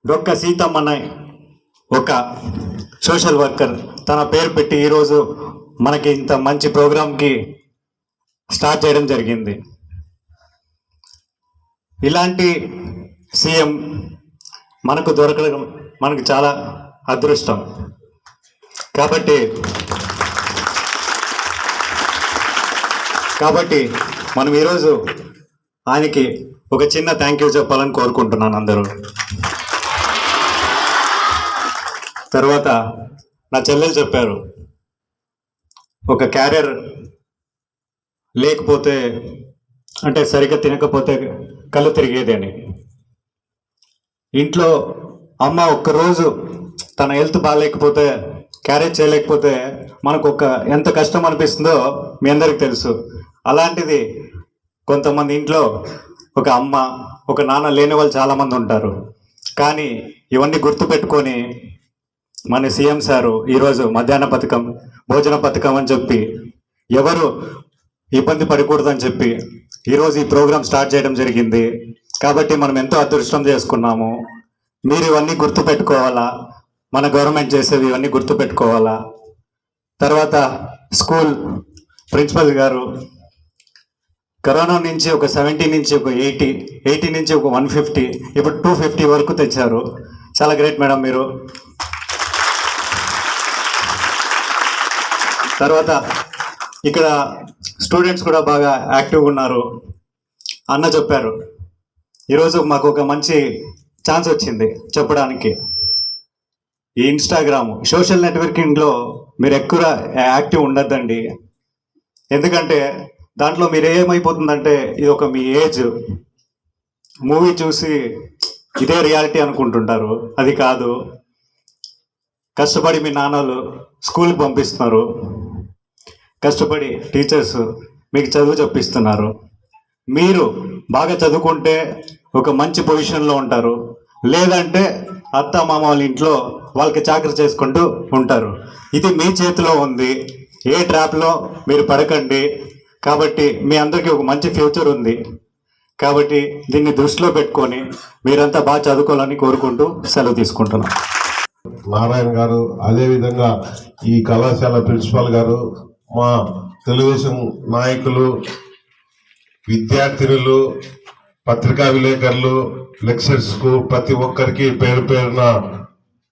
డొక్క సీతమ్మన్న ఒక social worker తన పేరు పెట్టి ఈరోజు మనకి ఇంత మంచి ప్రోగ్రాంకి స్టార్ట్ చేయడం జరిగింది. ఇలాంటి సీఎం మనకు దొరకడం మనకు చాలా అదృష్టం. కాబట్టి మనం ఈరోజు ఆయనకి ఒక చిన్న థ్యాంక్ యూ చెప్పాలని కోరుకుంటున్నాను అందరూ. తర్వాత నా చెల్లెలు చెప్పారు, ఒక క్యారియర్ లేకపోతే అంటే సరిగ్గా తినకపోతే కళ్ళు తిరిగేది అని. ఇంట్లో అమ్మ ఒక్కరోజు తన హెల్త్ బాగాలేకపోతే క్యారేజ్ చేయలేకపోతే మనకు ఎంత కష్టం అనిపిస్తుందో మీ అందరికి తెలుసు. అలాంటిది కొంతమంది ఇంట్లో ఒక అమ్మ ఒక నాన్న లేని వాళ్ళు చాలామంది ఉంటారు. కానీ ఇవన్నీ గుర్తుపెట్టుకొని మన సీఎం సారు ఈరోజు మధ్యాహ్న పథకం భోజన పథకం అని చెప్పి ఎవరు ఇబ్బంది పడకూడదని చెప్పి ఈరోజు ఈ ప్రోగ్రాం స్టార్ట్ చేయడం జరిగింది. కాబట్టి మనం ఎంతో అదృష్టం చేసుకున్నాము. మీరు ఇవన్నీ గుర్తుపెట్టుకోవాలా, మన గవర్నమెంట్ చేసేవి ఇవన్నీ గుర్తుపెట్టుకోవాలా. తర్వాత స్కూల్ ప్రిన్సిపల్ గారు కరోనా నుంచి ఒక 70 నుంచి ఒక 80 నుంచి ఒక 150 ఇప్పుడు 250 వరకు తెచ్చారు. చాలా గ్రేట్ మేడం మీరు. తర్వాత ఇక్కడ స్టూడెంట్స్ కూడా బాగా యాక్టివ్గా ఉన్నారు. అన్న చెప్పారు, ఈరోజు మాకు ఒక మంచి ఛాన్స్ వచ్చింది చెప్పడానికి. ఈ ఇన్స్టాగ్రామ్ సోషల్ నెట్వర్కింగ్లో మీరు ఎక్కువ యాక్టివ్ ఉండద్దండి. ఎందుకంటే దాంట్లో మీరు ఏమైపోతుందంటే ఇది ఒక మీ ఏజ్ మూవీ చూసి ఇదే రియాలిటీ అనుకుంటుంటారు. అది కాదు. కష్టపడి మీ నాన్నలు స్కూల్కి పంపిస్తున్నారు, కష్టపడి టీచర్స్ మీకు చదువు చెప్పిస్తున్నారు. మీరు బాగా చదువుకుంటే ఒక మంచి పొజిషన్లో ఉంటారు, లేదంటే అత్త మామ వాళ్ళ ఇంట్లో వాళ్ళకి చాకరీ చేసుకుంటూ ఉంటారు. ఇది మీ చేతిలో ఉంది. ఏ ట్రాప్లో మీరు పడకండి. కాబట్టి మీ అందరికీ ఒక మంచి ఫ్యూచర్ ఉంది. కాబట్టి దీన్ని దృష్టిలో పెట్టుకొని మీరంతా బాగా చదువుకోవాలని కోరుకుంటూ సెలవు తీసుకుంటున్నాను. నారాయణ గారు, అదేవిధంగా ఈ కళాశాల ప్రిన్సిపాల్ గారు, మా తెలుగుదేశం నాయకులు, విద్యార్థినులు, పత్రికా విలేకరులు, లెక్చరర్స్కు ప్రతి ఒక్కరికి పేరు పేరున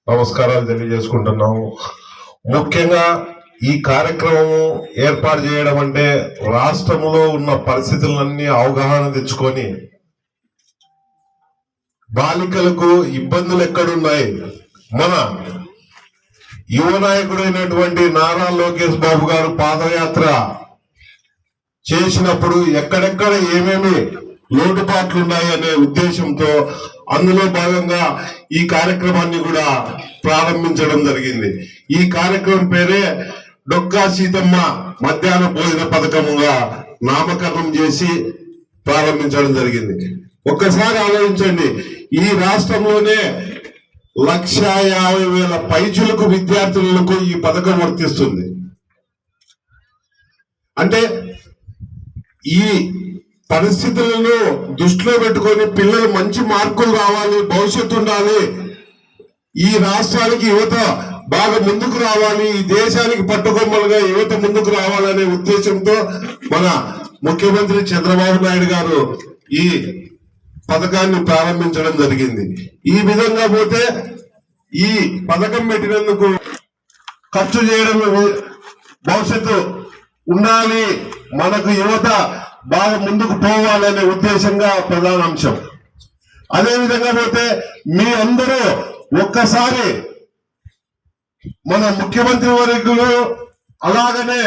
నమస్కారాలు తెలియజేసుకుంటున్నాము. ముఖ్యంగా ఈ కార్యక్రమం ఏర్పాటు చేయడం అంటే రాష్ట్రంలో ఉన్న పరిస్థితులన్నీ అవగాహన తెచ్చుకొని బాలికలకు ఇబ్బందులు ఎక్కడున్నాయి, మన యువ నాయకుడైనటువంటి నారా లోకేష్ బాబు గారు పాదయాత్ర చేసినప్పుడు ఎక్కడెక్కడ ఏమేమి లోటుపాట్లు ఉన్నాయి అనే ఉద్దేశంతో అందులో భాగంగా ఈ కార్యక్రమాన్ని కూడా ప్రారంభించడం జరిగింది. ఈ కార్యక్రమం పేరే డొక్కా సీతమ్మ మధ్యాహ్న భోజన పథకముగా నామకరణం చేసి ప్రారంభించడం జరిగింది. ఒక్కసారి ఆలోచించండి, ఈ రాష్ట్రంలోనే 1,50,000 పైచులకు విద్యార్థులకు ఈ పథకం వర్తిస్తుంది. అంటే ఈ పరిస్థితులను దృష్టిలో పెట్టుకొని పిల్లలు మంచి మార్కులు రావాలి, భవిష్యత్తు ఉండాలి, ఈ రాష్ట్రానికి యువత బాగా ముందుకు రావాలి, ఈ దేశానికి పట్టుకొమ్మలుగా యువత ముందుకు రావాలనే ఉద్దేశంతో మన ముఖ్యమంత్రి చంద్రబాబు నాయుడు గారు ఈ పథకాన్ని ప్రారంభించడం జరిగింది. ఈ విధంగా పోతే ఈ పథకం పెట్టినందుకు ఖర్చు చేయడం భవిష్యత్తు ఉండాలి, మనకు యువత బాగా ముందుకు పోవాలనే ఉద్దేశంగా ప్రధాన అంశం. అదేవిధంగా పోతే మీ అందరూ ఒక్కసారి మన ముఖ్యమంత్రి వర్యులు అలాగనే